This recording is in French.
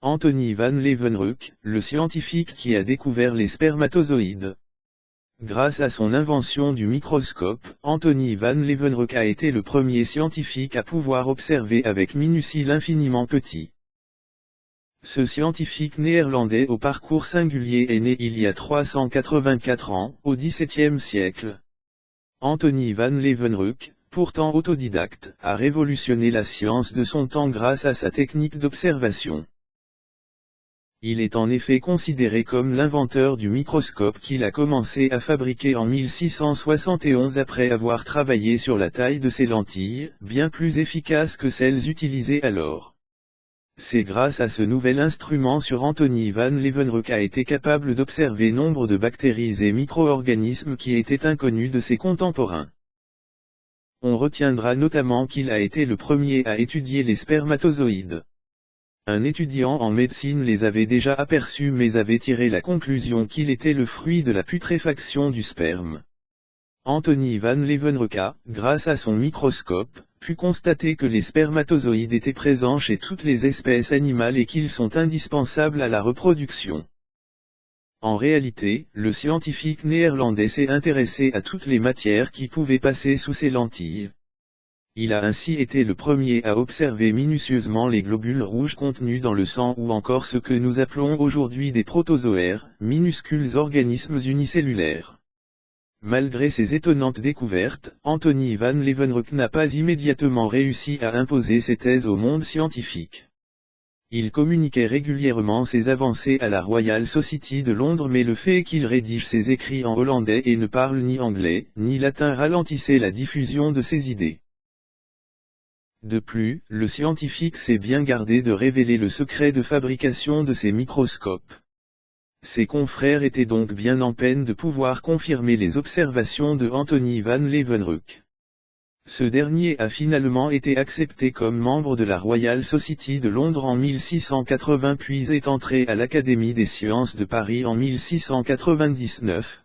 Anthony van Leeuwenhoek, le scientifique qui a découvert les spermatozoïdes. Grâce à son invention du microscope, Anthony van Leeuwenhoek a été le premier scientifique à pouvoir observer avec minutie l'infiniment petit. Ce scientifique néerlandais au parcours singulier est né il y a 384 ans, au XVIIe siècle. Anthony van Leeuwenhoek, pourtant autodidacte, a révolutionné la science de son temps grâce à sa technique d'observation. Il est en effet considéré comme l'inventeur du microscope qu'il a commencé à fabriquer en 1671 après avoir travaillé sur la taille de ses lentilles, bien plus efficace que celles utilisées alors. C'est grâce à ce nouvel instrument sur Anthony van Leeuwenhoek a été capable d'observer nombre de bactéries et micro-organismes qui étaient inconnus de ses contemporains. On retiendra notamment qu'il a été le premier à étudier les spermatozoïdes. Un étudiant en médecine les avait déjà aperçus mais avait tiré la conclusion qu'il était le fruit de la putréfaction du sperme. Anthony van Leeuwenhoek a, grâce à son microscope, pu constater que les spermatozoïdes étaient présents chez toutes les espèces animales et qu'ils sont indispensables à la reproduction. En réalité, le scientifique néerlandais s'est intéressé à toutes les matières qui pouvaient passer sous ses lentilles. Il a ainsi été le premier à observer minutieusement les globules rouges contenus dans le sang ou encore ce que nous appelons aujourd'hui des protozoaires, minuscules organismes unicellulaires. Malgré ces étonnantes découvertes, Anthony van Leeuwenhoek n'a pas immédiatement réussi à imposer ses thèses au monde scientifique. Il communiquait régulièrement ses avancées à la Royal Society de Londres mais le fait qu'il rédige ses écrits en hollandais et ne parle ni anglais, ni latin ralentissait la diffusion de ses idées. De plus, le scientifique s'est bien gardé de révéler le secret de fabrication de ses microscopes. Ses confrères étaient donc bien en peine de pouvoir confirmer les observations de Anthony van Leeuwenhoek. Ce dernier a finalement été accepté comme membre de la Royal Society de Londres en 1680 puis est entré à l'Académie des sciences de Paris en 1699,